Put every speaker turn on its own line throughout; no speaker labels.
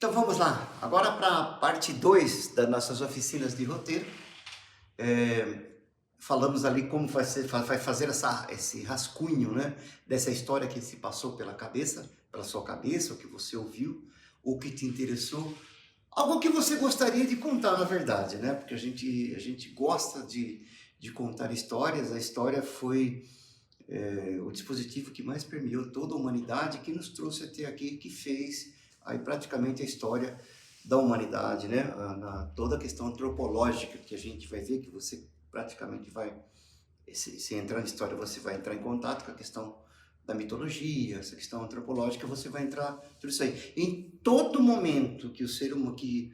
Então vamos lá, agora para a parte 2 das nossas oficinas de roteiro. Falamos ali como vai fazer esse rascunho, né, dessa história que se passou pela sua cabeça, o que você ouviu, o que te interessou, algo que você gostaria de contar, na verdade, né? Porque a gente gosta de contar histórias. A história foi o dispositivo que mais permeou toda a humanidade, que nos trouxe até aqui, que fez aí praticamente a história da humanidade, né? Toda a questão antropológica que a gente vai ver, que você praticamente vai, se entrar na história, você vai entrar em contato com a questão da mitologia, essa questão antropológica, você vai entrar tudo isso aí. Em todo momento que o ser humano, que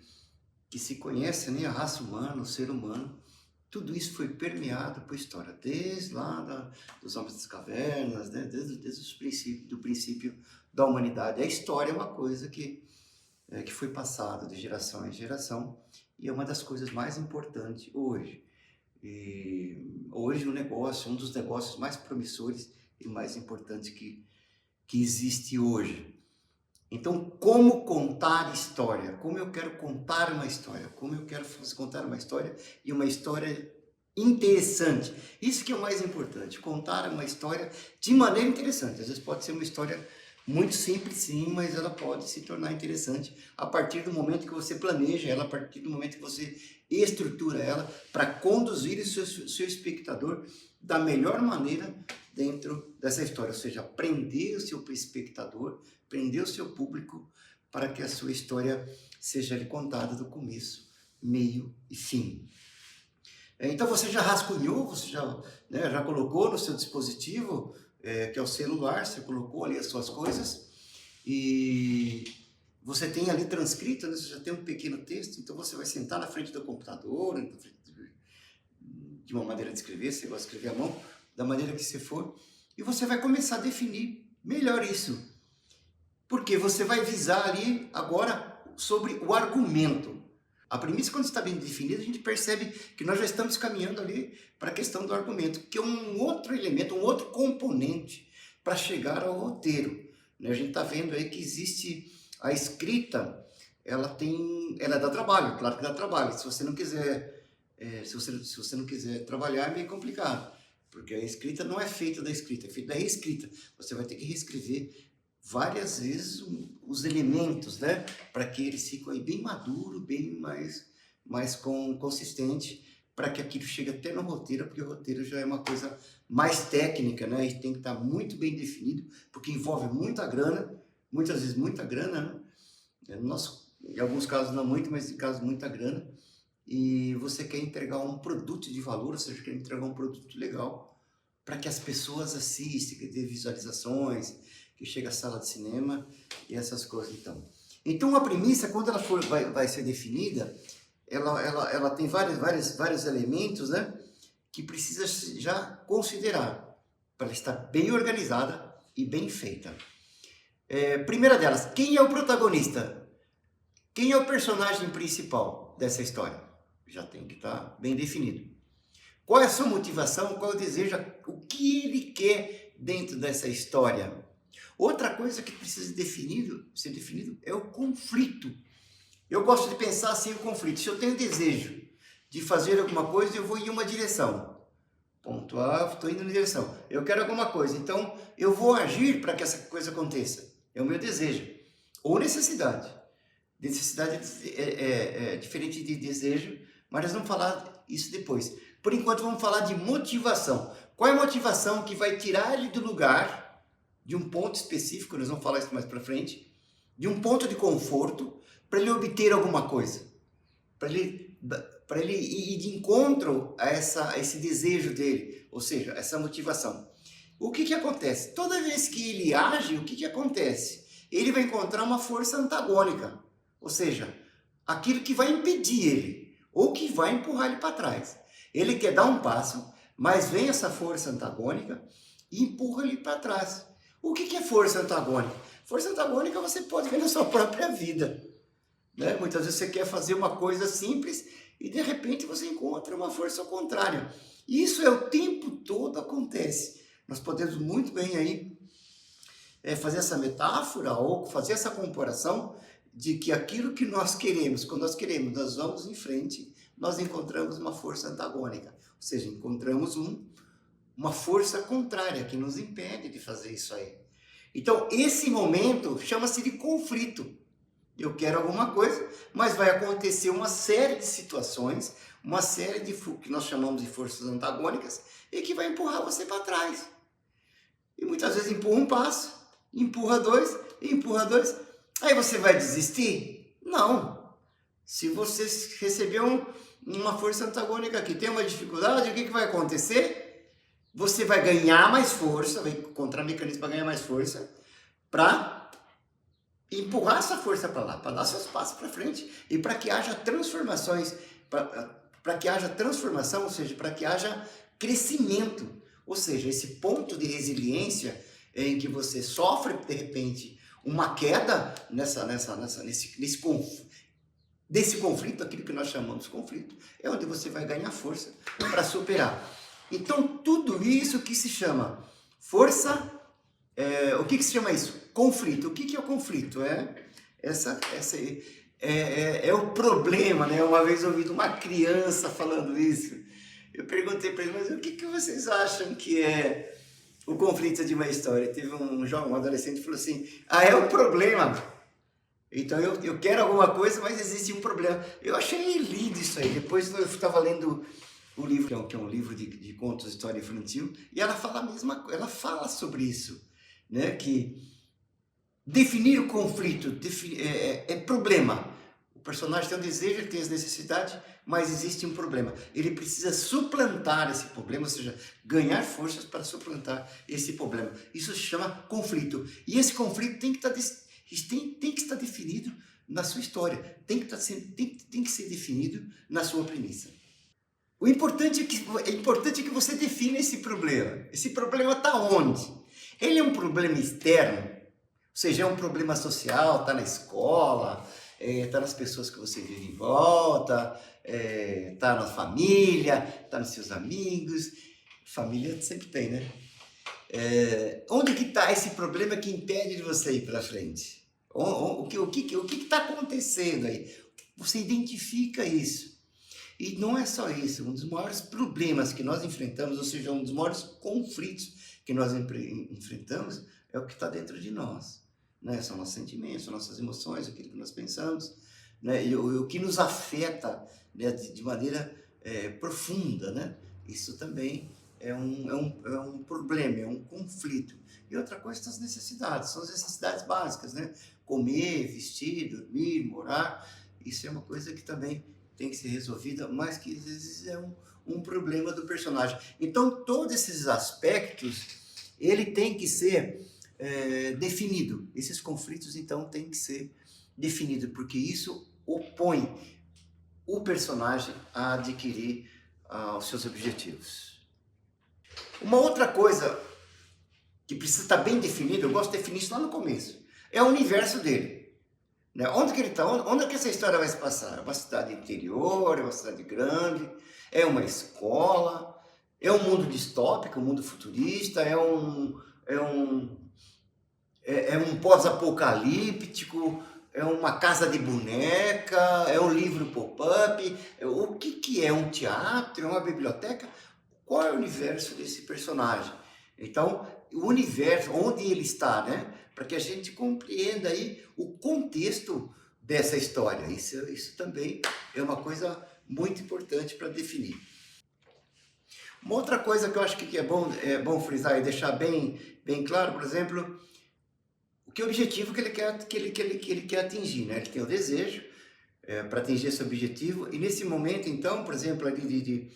se conhece, né, a raça humana, o ser humano, tudo isso foi permeado por história, desde lá dos homens das cavernas, né, desde os princípios, do princípio da humanidade. A história é uma coisa que foi passada de geração em geração e é uma das coisas mais importantes hoje. E hoje o negócio, um dos negócios mais promissores e mais importantes que existe hoje. Então, como contar história? Como eu quero contar uma história? Como eu quero contar uma história e uma história interessante? Isso que é o mais importante, contar uma história de maneira interessante. Às vezes pode ser uma história muito simples, sim, mas ela pode se tornar interessante a partir do momento que você planeja ela, a partir do momento que você estrutura ela para conduzir o seu espectador da melhor maneira dentro dessa história, ou seja, prender o seu espectador, prender o seu público para que a sua história seja contada do começo, meio e fim. Então você já rascunhou, você já colocou no seu dispositivo, que é o celular, você colocou ali as suas coisas e você tem ali transcrito, né? Você já tem um pequeno texto, então você vai sentar na frente do computador, de uma maneira de escrever, você gosta de escrever à mão, da maneira que você for, e você vai começar a definir melhor isso. Porque você vai visar ali agora sobre o argumento. A premissa, quando está bem definida, a gente percebe que nós já estamos caminhando ali para a questão do argumento, que é um outro elemento, um outro componente para chegar ao roteiro. A gente está vendo aí que existe a escrita, ela dá trabalho, claro que dá trabalho. Se você não quiser, se você não quiser trabalhar, é meio complicado, porque a escrita não é feita da escrita, é feita da reescrita. Você vai ter que reescrever várias vezes os elementos, né, para que eles fiquem aí bem maduro, bem mais consistente, para que aquilo chegue até no roteiro, porque o roteiro já é uma coisa mais técnica, né, e tem que estar muito bem definido, porque envolve muita grana, muitas vezes muita grana, né, em alguns casos não muito, mas em casos muita grana, e você quer entregar um produto de valor, ou seja, quer entregar um produto legal, para que as pessoas assistam, que dê visualizações, que chega à sala de cinema e essas coisas. Então a premissa, quando ela vai ser definida, ela tem vários elementos, né, que precisa já considerar para ela estar bem organizada e bem feita. Primeira delas, quem é o protagonista? Quem é o personagem principal dessa história? Já tem que estar bem definido. Qual é a sua motivação? Qual é o desejo? O que ele quer dentro dessa história? Outra coisa que precisa ser definido é o conflito. Eu gosto de pensar assim o conflito. Se eu tenho desejo de fazer alguma coisa, eu vou em uma direção. Ponto A, estou indo na direção. Eu quero alguma coisa, então eu vou agir para que essa coisa aconteça. É o meu desejo. Ou necessidade. Necessidade é diferente de desejo, mas nós vamos falar isso depois. Por enquanto vamos falar de motivação. Qual é a motivação que vai tirar ele do lugar, de um ponto específico, nós vamos falar isso mais para frente, de um ponto de conforto, para ele obter alguma coisa, para ele ir de encontro a esse desejo dele, ou seja, essa motivação. O que acontece? Toda vez que ele age, o que acontece? Ele vai encontrar uma força antagônica, ou seja, aquilo que vai impedir ele, ou que vai empurrar ele para trás. Ele quer dar um passo, mas vem essa força antagônica e empurra ele para trás. O que é força antagônica? Força antagônica você pode ver na sua própria vida, né? Muitas vezes você quer fazer uma coisa simples e de repente você encontra uma força contrária. Isso o tempo todo acontece. Nós podemos muito bem aí fazer essa metáfora ou fazer essa comparação de que aquilo que nós queremos, quando nós queremos, nós vamos em frente, nós encontramos uma força antagônica, ou seja, encontramos uma força contrária que nos impede de fazer isso aí. Então, esse momento chama-se de conflito. Eu quero alguma coisa, mas vai acontecer uma série de situações, uma série de que nós chamamos de forças antagônicas, e que vai empurrar você para trás. E muitas vezes empurra um passo, empurra dois. Aí você vai desistir? Não. Se você recebeu uma força antagônica que tem uma dificuldade, o que vai acontecer? Você vai ganhar mais força, vai encontrar mecanismo para ganhar mais força, para empurrar essa força para lá, para dar seus passos para frente e para que haja transformações, para que haja transformação, ou seja, para que haja crescimento, ou seja, esse ponto de resiliência em que você sofre de repente uma queda desse conflito, aquilo que nós chamamos de conflito, é onde você vai ganhar força para superar. Então tudo isso que se chama força, o que se chama isso? Conflito. O que é o conflito? É o problema, né? Uma vez eu ouvi de uma criança falando isso. Eu perguntei para ele, mas o que vocês acham que é o conflito de uma história? Teve um jovem, um adolescente, que falou assim, é o problema. Então eu quero alguma coisa, mas existe um problema. Eu achei lindo isso aí. Depois eu estava lendo o livro, que é um livro de contos, história infantil, e ela fala a mesma coisa, ela fala sobre isso, né? Que definir o conflito é problema. O personagem tem um desejo, ele tem as necessidades, mas existe um problema. Ele precisa suplantar esse problema, ou seja, ganhar forças para suplantar esse problema. Isso se chama conflito. E esse conflito tem que estar definido na sua história, tem que ser definido na sua premissa. O importante é que você defina esse problema. Esse problema está onde? Ele é um problema externo, ou seja, é um problema social, está na escola, está nas pessoas que você vive em volta, está na família, está nos seus amigos. Família sempre tem, né? Onde que está esse problema que impede de você ir para frente? O que está acontecendo aí? Você identifica isso. E não é só isso, um dos maiores problemas que nós enfrentamos, ou seja, um dos maiores conflitos que nós enfrentamos é o que está dentro de nós, né? São nossos sentimentos, são nossas emoções, aquilo que nós pensamos, né? E o que nos afeta, né, de maneira profunda, né? Isso também é um problema, é um conflito. E outra coisa são as necessidades, são as necessidades básicas, né? Comer, vestir, dormir, morar, isso é uma coisa que também tem que ser resolvida, mas que às vezes é um problema do personagem. Então, todos esses aspectos, ele tem que ser definido. Esses conflitos, então, tem que ser definido, porque isso opõe o personagem a adquirir os seus objetivos. Uma outra coisa que precisa estar bem definido, eu gosto de definir isso lá no começo, é o universo dele. Né? Onde que ele está? Onde que essa história vai se passar? É uma cidade interior, é uma cidade grande, é uma escola, é um mundo distópico, um mundo futurista, é um pós-apocalíptico, é uma casa de boneca, é um livro pop-up, o que é um teatro, é uma biblioteca? Qual é o universo desse personagem? Então, o universo, onde ele está, né? Para que a gente compreenda aí o contexto dessa história. Isso também é uma coisa muito importante para definir. Uma outra coisa que eu acho que é bom frisar e deixar bem claro, por exemplo, o objetivo que ele quer atingir, né? Ele tem o desejo para atingir esse objetivo, e nesse momento, então, por exemplo, ali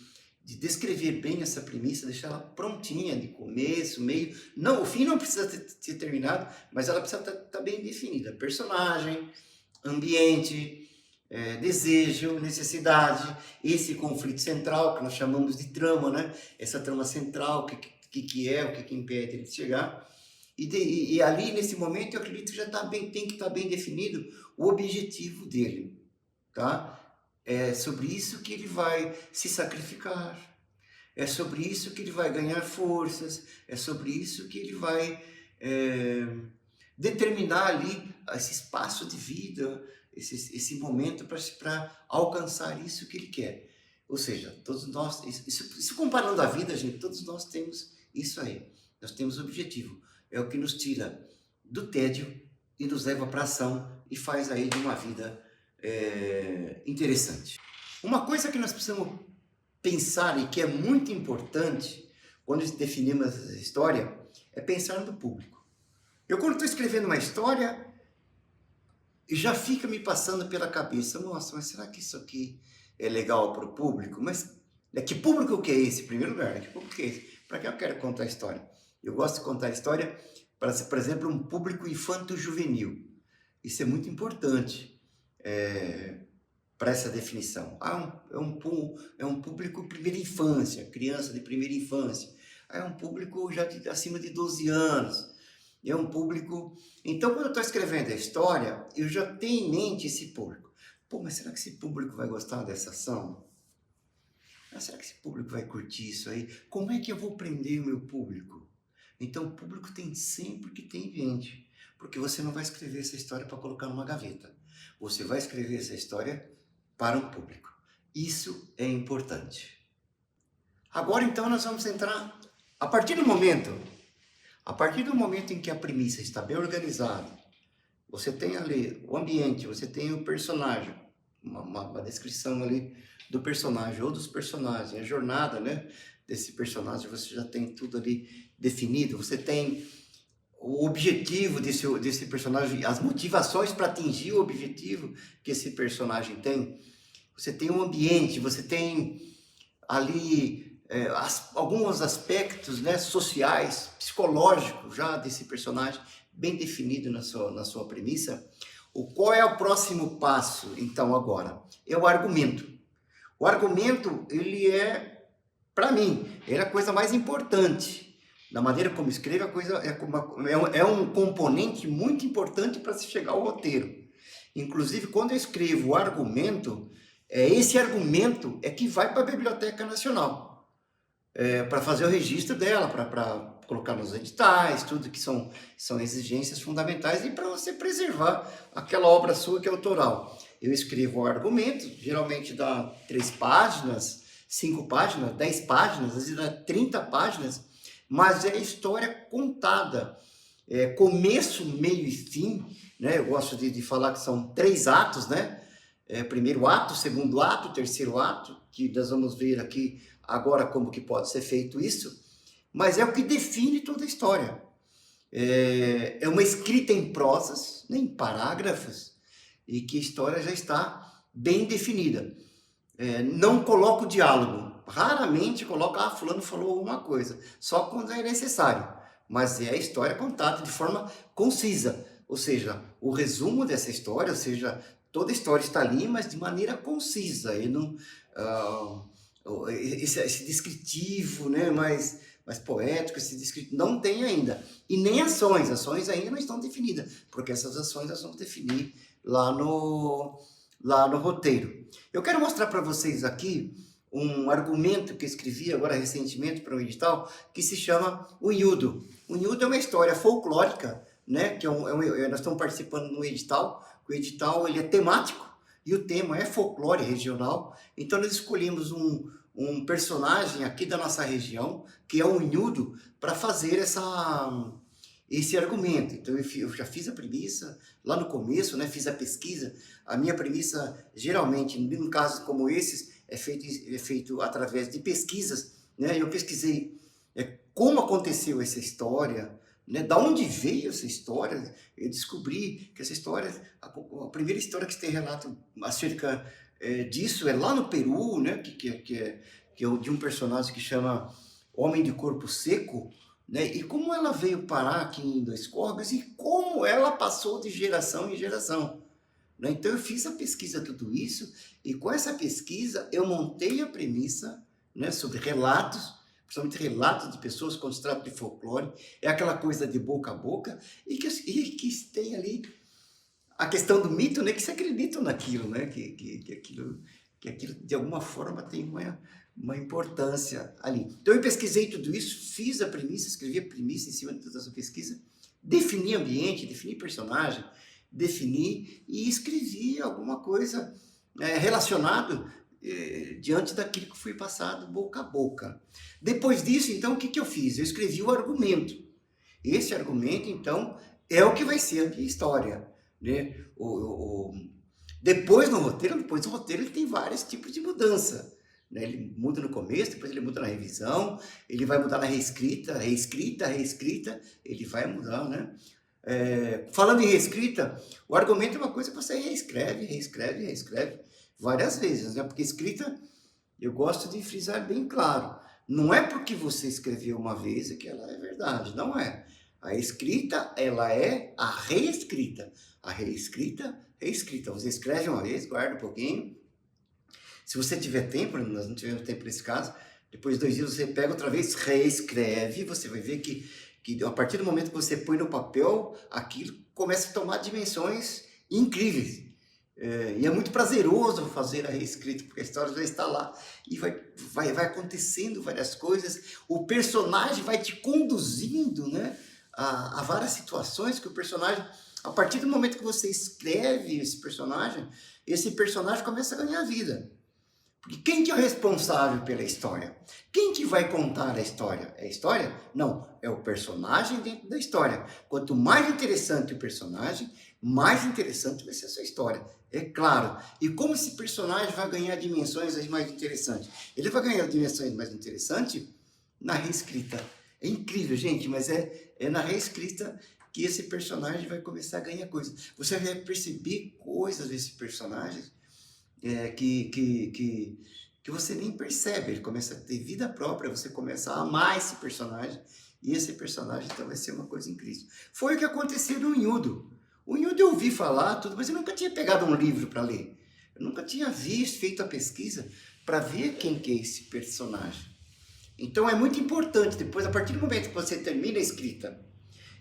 de descrever bem essa premissa, deixar ela prontinha, de começo, meio... Não, o fim não precisa ter terminado, mas ela precisa estar bem definida. Personagem, ambiente, desejo, necessidade, esse conflito central, que nós chamamos de trama, né? Essa trama central, o que impede ele de chegar. E ali, nesse momento, eu acredito que já tem que estar bem definido o objetivo dele, tá? É sobre isso que ele vai se sacrificar, é sobre isso que ele vai ganhar forças, é sobre isso que ele vai determinar ali esse espaço de vida, esse momento para alcançar isso que ele quer. Ou seja, todos nós, isso comparando a vida, gente, todos nós temos isso aí. Nós temos objetivo. É o que nos tira do tédio e nos leva para a ação e faz aí de uma vida interessante. Uma coisa que nós precisamos pensar e que é muito importante quando definimos essa história é pensar no público. Eu, quando estou escrevendo uma história, já fica me passando pela cabeça, nossa, mas será que isso aqui é legal para o público? Mas que público que é esse, em primeiro lugar? Que público que é esse? Para que eu quero contar a história? Eu gosto de contar a história para, por exemplo, um público infanto-juvenil. Isso é muito importante para essa definição. É um público primeira infância, criança de primeira infância. É um público já acima de 12 anos. É um público... Então, quando eu estou escrevendo a história, eu já tenho em mente esse público. Pô, mas será que esse público vai gostar dessa ação? Será que esse público vai curtir isso aí? Como é que eu vou prender o meu público? Então, o público tem sempre que ter em mente. Porque você não vai escrever essa história para colocar numa gaveta. Você vai escrever essa história para um público. Isso é importante. Agora, então, nós vamos entrar... A partir do momento em que a premissa está bem organizada, você tem ali o ambiente, você tem o personagem, uma descrição ali do personagem ou dos personagens, a jornada, né, desse personagem, você já tem tudo ali definido, você tem o objetivo desse personagem, as motivações para atingir o objetivo que esse personagem tem, você tem um ambiente, você tem ali alguns aspectos, né, sociais, psicológicos já desse personagem, bem definido na sua premissa. Qual é o próximo passo, então, agora? É o argumento. O argumento, ele é, para mim, é a coisa mais importante. Da maneira como escreve, a coisa é um componente muito importante para se chegar ao roteiro. Inclusive, quando eu escrevo o argumento, esse argumento é que vai para a Biblioteca Nacional. Para fazer o registro dela, para colocar nos editais, tudo que são exigências fundamentais e para você preservar aquela obra sua que é autoral. Eu escrevo o argumento, geralmente dá 3 páginas, 5 páginas, 10 páginas, às vezes dá 30 páginas, mas é a história contada, começo, meio e fim, né? Eu gosto de falar que são 3 atos, né? Primeiro ato, segundo ato, terceiro ato, que nós vamos ver aqui agora como que pode ser feito isso, mas é o que define toda a história. É uma escrita em prosas, né, em parágrafos, e que a história já está bem definida. Não coloco diálogo, raramente coloco, fulano falou alguma coisa, só quando é necessário, mas é a história contada de forma concisa, ou seja, o resumo dessa história, ou seja, toda a história está ali, mas de maneira concisa, e não... esse descritivo, né, mais poético, esse descritivo, não tem ainda. E nem ações ainda não estão definidas, porque essas ações nós vamos definir lá no roteiro. Eu quero mostrar para vocês aqui um argumento que eu escrevi agora recentemente para um edital, que se chama O Nhudo. O Nhudo é uma história folclórica, né, que nós estamos participando no edital. O edital ele é temático, e o tema é folclore regional, então nós escolhemos um personagem aqui da nossa região, que é o Nhudo, para fazer esse argumento. Então eu já fiz a premissa lá no começo, né? Fiz a pesquisa. A minha premissa, geralmente, em casos como esses, é feito através de pesquisas, né? Eu pesquisei como aconteceu essa história, né? Da onde veio essa história. Eu descobri que essa história, a primeira história que se tem relato acerca disso é lá no Peru, né? que é de um personagem que chama Homem de Corpo Seco, né? E como ela veio parar aqui em Dois Córregos e como ela passou de geração em geração, né? Então eu fiz a pesquisa, tudo isso, e com essa pesquisa eu montei a premissa, né, sobre relatos, principalmente relatos de pessoas com extrato de folclore, é aquela coisa de boca a boca, e que tem ali a questão do mito, né, que se acreditam naquilo, né, que aquilo de alguma forma tem uma importância ali. Então eu pesquisei tudo isso, fiz a premissa, escrevi a premissa em cima de toda essa pesquisa, definir ambiente, definir personagem, definir e escrevi alguma coisa relacionado diante daquilo que foi passado boca a boca. Depois disso, então, o que, que eu fiz? Eu escrevi o argumento. Esse argumento, então, é o que vai ser a minha história, né? Depois do roteiro ele tem vários tipos de mudança, né? Ele muda no começo, depois ele muda na revisão, ele vai mudar na reescrita, ele vai mudar, né? Falando em reescrita, o argumento é uma coisa que você reescreve várias vezes, né? Porque escrita, eu gosto de frisar bem claro, não é porque você escreveu uma vez que ela é verdade, não é. A escrita, ela é a reescrita. A reescrita, reescrita. Você escreve uma vez, guarda um pouquinho. Se você tiver tempo, nós não tivemos tempo nesse caso, depois de 2 dias você pega outra vez, reescreve, você vai ver que a partir do momento que você põe no papel, aquilo começa a tomar dimensões incríveis. E é muito prazeroso fazer a reescrita, porque a história já está lá e vai acontecendo várias coisas, o personagem vai te conduzindo, né, a várias situações que o personagem, a partir do momento que você escreve esse personagem começa a ganhar vida. Porque quem que é o responsável pela história? Quem que vai contar a história? É a história? Não, é o personagem dentro da história. Quanto mais interessante o personagem, mais interessante vai ser a sua história. É claro. E como esse personagem vai ganhar dimensões mais interessantes? Ele vai ganhar dimensões mais interessantes na reescrita. É incrível, gente, mas é na reescrita que esse personagem vai começar a ganhar coisas. Você vai perceber coisas desse personagem que você nem percebe. Ele começa a ter vida própria, você começa a amar esse personagem, e esse personagem então vai ser uma coisa incrível. Foi o que aconteceu no Unhudo. O Unhudo eu ouvi falar tudo, mas eu nunca tinha pegado um livro para ler. Eu nunca tinha feito a pesquisa para ver quem que é esse personagem. Então é muito importante, depois, a partir do momento que você termina a escrita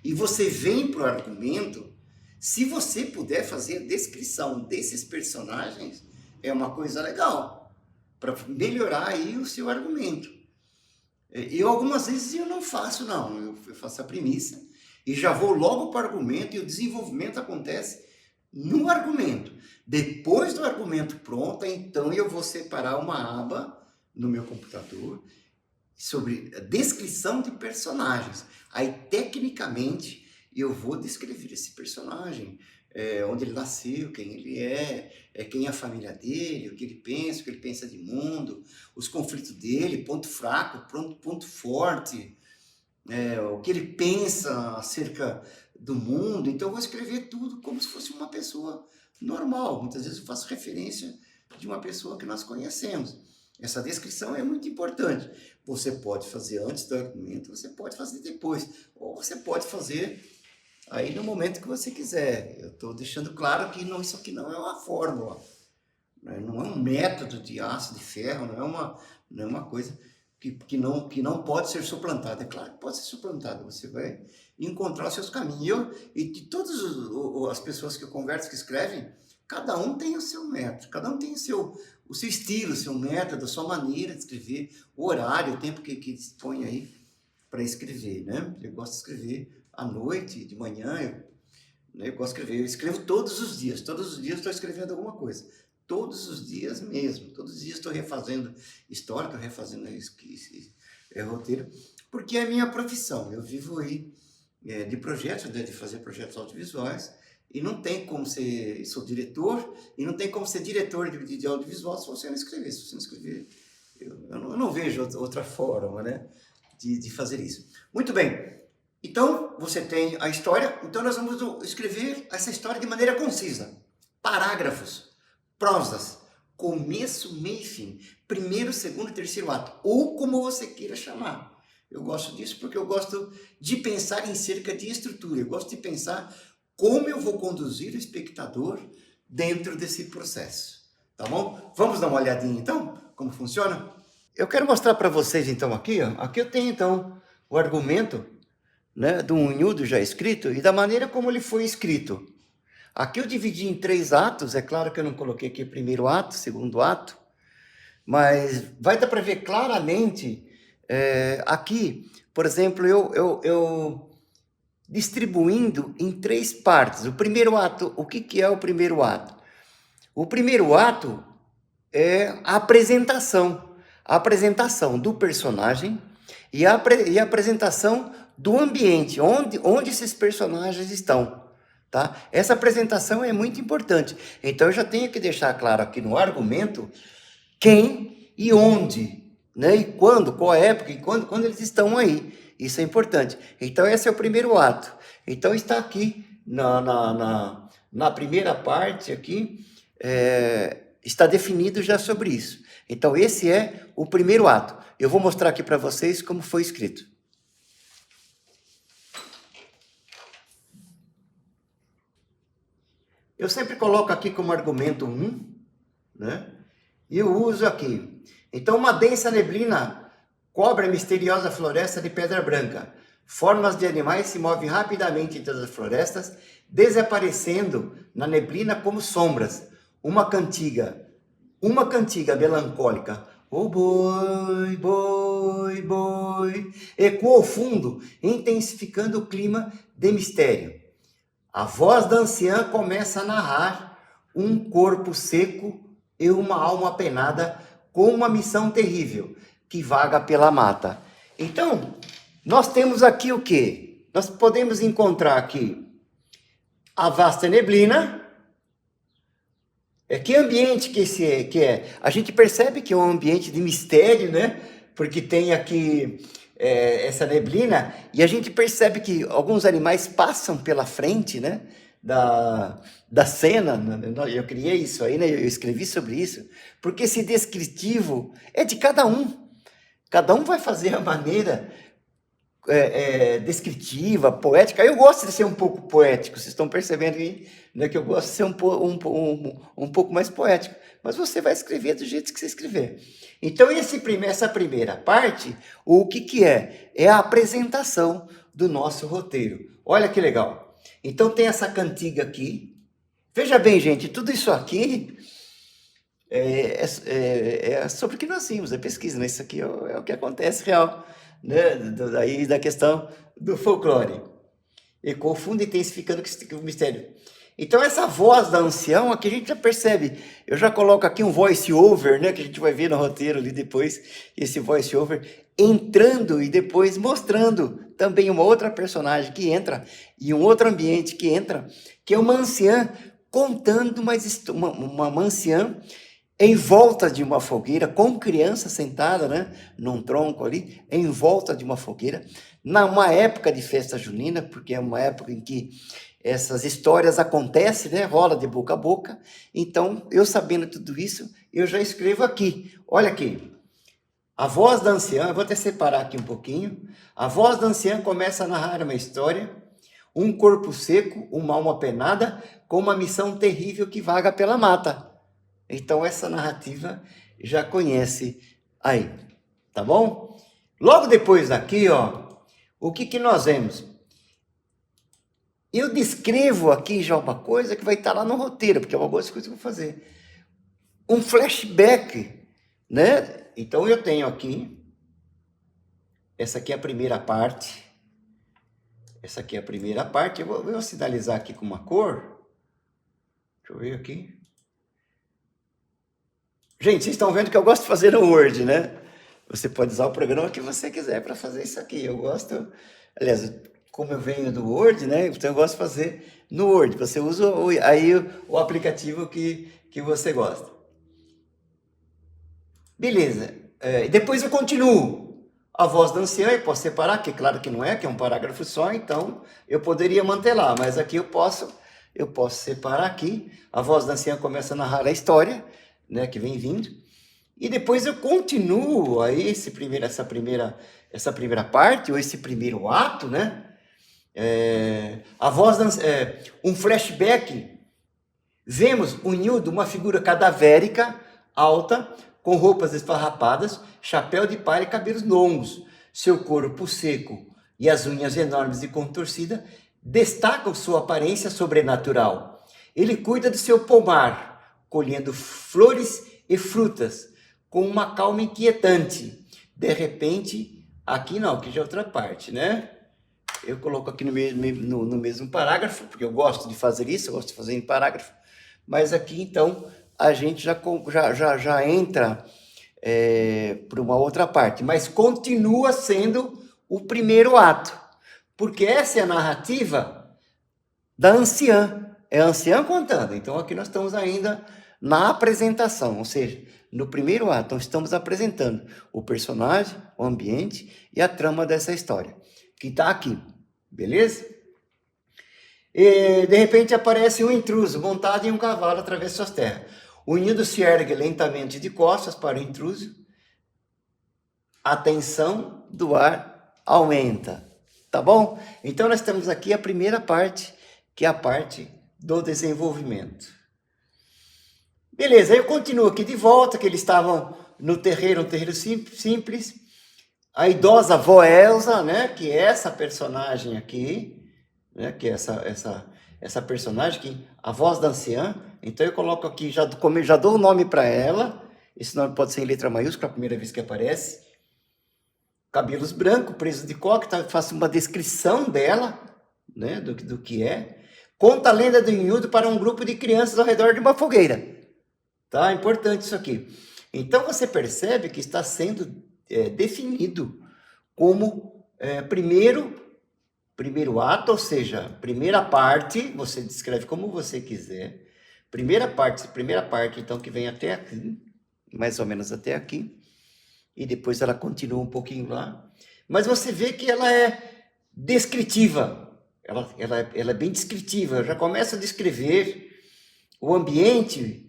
e você vem para o argumento, se você puder fazer a descrição desses personagens, é uma coisa legal, para melhorar aí o seu argumento. Eu algumas vezes eu não faço, não, eu faço a premissa e já vou logo para o argumento, e o desenvolvimento acontece no argumento. Depois do argumento pronto, então eu vou separar uma aba no meu computador sobre a descrição de personagens. Aí, tecnicamente, eu vou descrever esse personagem, onde ele nasceu, quem ele quem é a família dele, o que ele pensa de mundo, os conflitos dele, ponto fraco, ponto forte, o que ele pensa acerca do mundo. Então, eu vou escrever tudo como se fosse uma pessoa normal. Muitas vezes eu faço referência de uma pessoa que nós conhecemos. Essa descrição é muito importante. Você pode fazer antes do argumento, você pode fazer depois, ou você pode fazer aí no momento que você quiser. Eu estou deixando claro que isso aqui não é uma fórmula, né? Não é um método de aço, de ferro, não é uma coisa que não pode ser suplantada. É claro que pode ser suplantada, você vai encontrar os seus caminhos. E de todas as pessoas que eu converso, que escrevem, cada um tem o seu método, cada um tem o seu estilo, o seu método, a sua maneira de escrever, o horário, o tempo que dispõe aí para escrever, né? Eu gosto de escrever à noite, de manhã, eu gosto de escrever, eu escrevo todos os dias estou escrevendo alguma coisa, todos os dias mesmo, todos os dias estou refazendo história, estou refazendo esse roteiro, porque é a minha profissão, eu vivo aí de projetos, de fazer projetos audiovisuais, e não tem como ser, sou diretor, e não tem como ser diretor de audiovisual se você não escrever. Se você não escrever, eu não vejo outra forma, né, de fazer isso. Muito bem, então você tem a história, então nós vamos escrever essa história de maneira concisa. Parágrafos, prosas, começo, meio e fim, primeiro, segundo e terceiro ato, ou como você queira chamar. Eu gosto disso porque eu gosto de pensar em cerca de estrutura, eu gosto de pensar como eu vou conduzir o espectador dentro desse processo, tá bom? Vamos dar uma olhadinha então, como funciona? Eu quero mostrar para vocês então aqui, ó. Aqui eu tenho então o argumento, né, do Unhudo já escrito e da maneira como ele foi escrito. Aqui eu dividi em 3 atos, é claro que eu não coloquei aqui o primeiro ato, segundo ato, mas vai dar para ver claramente aqui, por exemplo, distribuindo em 3 partes. O primeiro ato, o que é o primeiro ato? O primeiro ato é a apresentação do personagem e a apresentação do ambiente, onde esses personagens estão, tá? Essa apresentação é muito importante. Então, eu já tenho que deixar claro aqui no argumento quem e onde, né? E quando, qual a época e quando eles estão aí. Isso é importante. Então, esse é o primeiro ato. Então, está aqui na primeira parte aqui, está definido já sobre isso. Então, esse é o primeiro ato. Eu vou mostrar aqui para vocês como foi escrito. Eu sempre coloco aqui como argumento 1, né? E eu uso aqui. Então, uma densa neblina cobre a misteriosa floresta de Pedra Branca. Formas de animais se movem rapidamente entre as florestas, desaparecendo na neblina como sombras. Uma cantiga melancólica, oh boi, boi, boi, ecoa ao fundo, intensificando o clima de mistério. A voz da anciã começa a narrar um corpo seco e uma alma penada com uma missão terrível que vaga pela mata. Então, nós temos aqui o quê? Nós podemos encontrar aqui a vasta neblina. Que ambiente que é? A gente percebe que é um ambiente de mistério, né? Porque tem aqui essa neblina e a gente percebe que alguns animais passam pela frente, né? Da cena. Eu criei isso aí, né? Eu escrevi sobre isso, porque esse descritivo é de cada um. Cada um vai fazer a maneira descritiva, poética. Eu gosto de ser um pouco poético, vocês estão percebendo aí, né, que eu gosto de ser um pouco mais poético, mas você vai escrever do jeito que você escrever. Então, essa primeira parte, o que é? É a apresentação do nosso roteiro. Olha que legal. Então, tem essa cantiga aqui. Veja bem, gente, tudo isso aqui é sobre o que nós vimos, é pesquisa, né? Isso aqui é o que acontece real, né? Daí da questão do folclore. E confunde intensificando o mistério. Então, essa voz da ancião, aqui a gente já percebe. Eu já coloco aqui um voice-over, né? Que a gente vai ver no roteiro ali depois, esse voice-over entrando e depois mostrando também uma outra personagem que entra e um outro ambiente que entra, que é uma anciã contando uma anciã em volta de uma fogueira, com criança sentada, né, num tronco ali, em volta de uma fogueira, numa época de festa junina, porque é uma época em que essas histórias acontecem, né, rola de boca a boca. Então, eu sabendo tudo isso, eu já escrevo aqui. Olha aqui. A voz da anciã, eu vou até separar aqui um pouquinho. A voz da anciã começa a narrar uma história. Um corpo seco, uma alma penada, com uma missão terrível que vaga pela mata. Então, essa narrativa já conhece aí, tá bom? Logo depois daqui, ó, o que nós vemos? Eu descrevo aqui já uma coisa que vai estar lá no roteiro, porque é uma boa coisa que eu vou fazer. Um flashback, né? Então, eu tenho aqui, essa aqui é a primeira parte. Essa aqui é a primeira parte. Eu vou sinalizar aqui com uma cor. Deixa eu ver aqui. Gente, vocês estão vendo que eu gosto de fazer no Word, né? Você pode usar o programa que você quiser para fazer isso aqui. Eu gosto, aliás, como eu venho do Word, né? Então eu gosto de fazer no Word. Você usa aí o aplicativo que você gosta. Beleza. Depois eu continuo. A voz da anciã eu posso separar, que claro que não é, que é um parágrafo só, então eu poderia manter lá, mas aqui eu posso separar aqui. A voz da anciã começa a narrar a história, né, que vem vindo, e depois eu continuo aí essa primeira parte, ou esse primeiro ato, né? A voz da um flashback. Vemos o Nildo, uma figura cadavérica, alta, com roupas esfarrapadas, chapéu de palha e cabelos longos. Seu corpo seco e as unhas enormes e contorcidas destacam sua aparência sobrenatural. Ele cuida de seu pomar, colhendo flores e frutas, com uma calma inquietante. De repente, aqui não, aqui já é outra parte, né? eu coloco aqui no mesmo parágrafo, porque eu gosto de fazer isso, eu gosto de fazer em parágrafo, mas aqui então a gente já entra para uma outra parte, mas continua sendo o primeiro ato, porque essa é a narrativa da anciã, é a anciã contando. Então aqui nós estamos ainda na apresentação, ou seja, no primeiro ato, nós estamos apresentando o personagem, o ambiente e a trama dessa história, que está aqui, beleza? E, de repente aparece um intruso montado em um cavalo através das terras. O Nildo se ergue lentamente de costas para o intruso. A tensão do ar aumenta, tá bom? Então nós temos aqui a primeira parte, que é a parte do desenvolvimento. Beleza, eu continuo aqui de volta, que eles estavam no terreiro, um terreiro simples. A idosa avó Elsa, né, que é essa personagem aqui, né, que é essa personagem, que a voz da anciã. Então eu coloco aqui, já dou o nome para ela. Esse nome pode ser em letra maiúscula, a primeira vez que aparece. Cabelos brancos, preso de coque, tá, faço uma descrição dela, né, do que é. Conta a lenda do Nildo para um grupo de crianças ao redor de uma fogueira. Tá? Importante isso aqui. Então você percebe que está sendo definido como primeiro ato, ou seja, primeira parte, você descreve como você quiser. Primeira parte, então, que vem até aqui, mais ou menos até aqui, e depois ela continua um pouquinho lá. Mas você vê que ela é descritiva, ela é bem descritiva, já começa a descrever o ambiente,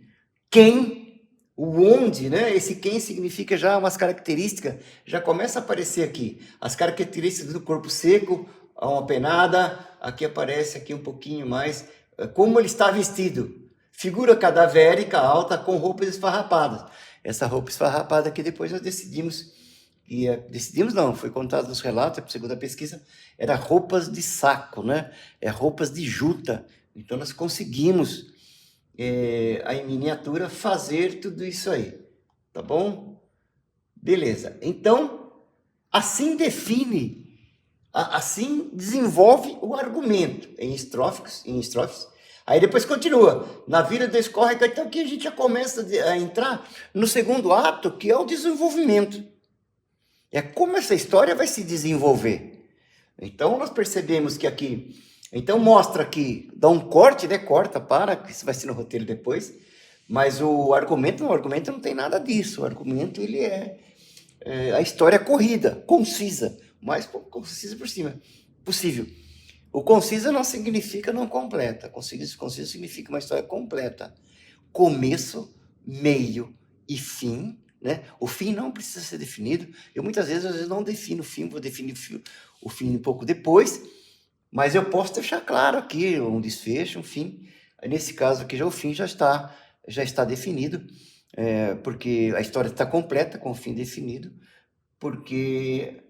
quem, o onde, né? Esse quem significa já umas características, já começa a aparecer aqui. As características do corpo seco, uma penada, aqui aparece aqui um pouquinho mais, como ele está vestido. Figura cadavérica, alta, com roupas esfarrapadas. Essa roupa esfarrapada aqui depois nós decidimos não, foi contado nos relatos, segundo a pesquisa, era roupas de saco, né? Roupas de juta. Então nós conseguimos, em miniatura, fazer tudo isso aí, tá bom? Beleza. Então, assim assim desenvolve o argumento em estrofes. Aí depois continua, na Vila do Escórrego. Então aqui a gente já começa a entrar no segundo ato, que é o desenvolvimento. É como essa história vai se desenvolver. Então nós percebemos que aqui, então mostra aqui, dá um corte, né? Corta, que isso vai ser no roteiro depois, mas o argumento não tem nada disso. O argumento, ele é a história corrida, concisa, mais concisa possível. O concisa não significa não completa. Concisa significa uma história completa. Começo, meio e fim, né? O fim não precisa ser definido. Eu muitas vezes não defino o fim, vou definir o fim um pouco depois, mas eu posso deixar claro aqui um desfecho, um fim. Nesse caso aqui, já o fim já está definido, porque a história está completa com o fim definido, porque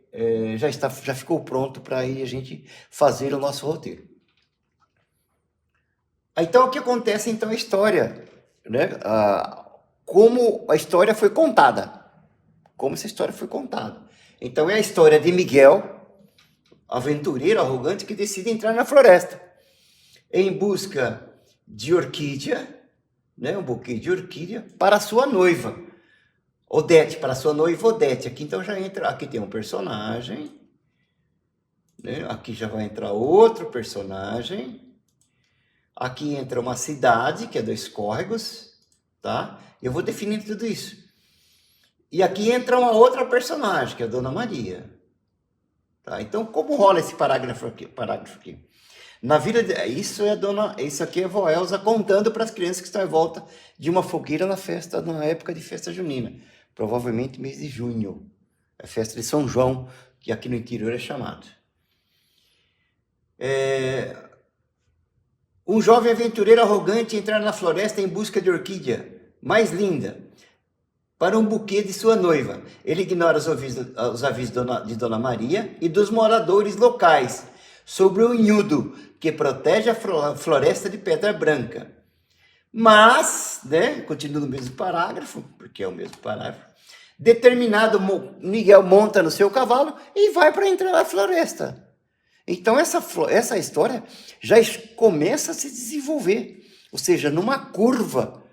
já ficou pronto para aí a gente fazer o nosso roteiro. Então, o que acontece, então, a história, né? Como a história foi contada. Como essa história foi contada. Então, é a história de Miguel, aventureiro arrogante, que decide entrar na floresta em busca de orquídea, né? Um buquê de orquídea para a sua noiva. Odete, para sua noiva Odete. Aqui então já entra, aqui tem um personagem, né? Aqui já vai entrar outro personagem. Aqui entra uma cidade, que é Dois Córregos, tá? Eu vou definir tudo isso. E aqui entra uma outra personagem, que é a Dona Maria. Tá? Então, como rola esse parágrafo aqui? Na vida, isso aqui é a vó Elsa contando para as crianças que estão em volta de uma fogueira na época de festa junina. Provavelmente mês de junho. É a festa de São João, que aqui no interior é chamado. Um jovem aventureiro arrogante entrar na floresta em busca de orquídea mais linda para um buquê de sua noiva. Ele ignora os avisos de Dona Maria e dos moradores locais sobre o Nildo, que protege a floresta de Pedra Branca. Mas, né, continua no mesmo parágrafo, porque é o mesmo parágrafo, determinado, Miguel monta no seu cavalo e vai para entrar na floresta. Então essa história já começa a se desenvolver, ou seja, numa curva,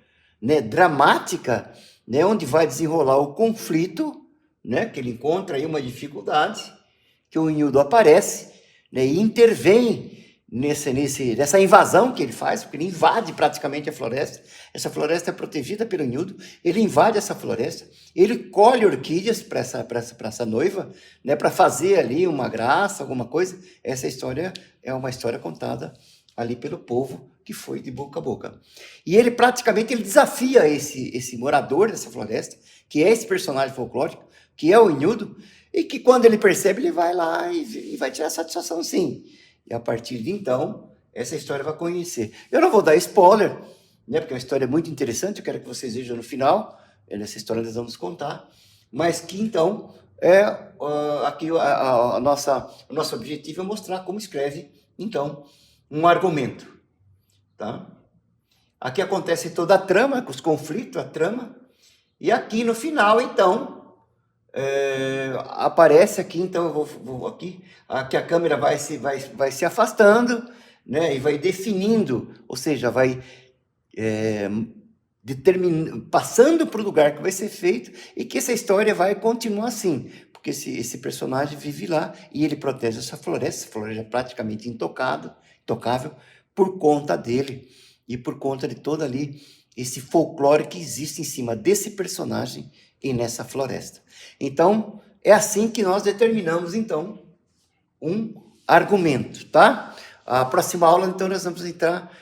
né, dramática, né, onde vai desenrolar o conflito, né, que ele encontra aí uma dificuldade, que o Nildo aparece, né, e intervém nessa invasão que ele faz, porque ele invade praticamente a floresta. Essa floresta é protegida pelo Nildo, ele invade essa floresta, ele colhe orquídeas para essa noiva, né, para fazer ali uma graça, alguma coisa. Essa história é uma história contada ali pelo povo, que foi de boca a boca. E ele praticamente ele desafia esse morador dessa floresta, que é esse personagem folclórico, que é o Nildo, e que quando ele percebe, ele vai lá e vai tirar satisfação, sim. E a partir de então, essa história vai conhecer. Eu não vou dar spoiler, né, porque é uma história muito interessante, eu quero que vocês vejam no final, nessa história nós vamos contar, mas que então, aqui o nosso objetivo é mostrar como escreve, então, um argumento. Tá? Aqui acontece toda a trama, os conflitos, a trama, e aqui no final, então, aparece aqui, então eu vou aqui a câmera vai se afastando, né, e vai definindo, ou seja, vai passando para o lugar que vai ser feito e que essa história vai continuar assim, porque esse personagem vive lá e ele protege essa floresta é praticamente intocável por conta dele e por conta de todo ali esse folclore que existe em cima desse personagem e nessa floresta. Então, é assim que nós determinamos, então, um argumento, tá? A próxima aula, então, nós vamos entrar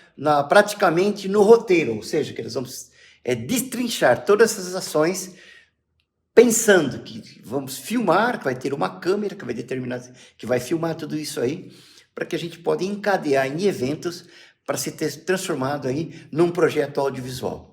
praticamente no roteiro, ou seja, que nós vamos destrinchar todas essas ações, pensando que vamos filmar, que vai ter uma câmera que vai determinar, que vai filmar tudo isso aí, para que a gente possa encadear em eventos para se ter transformado aí num projeto audiovisual.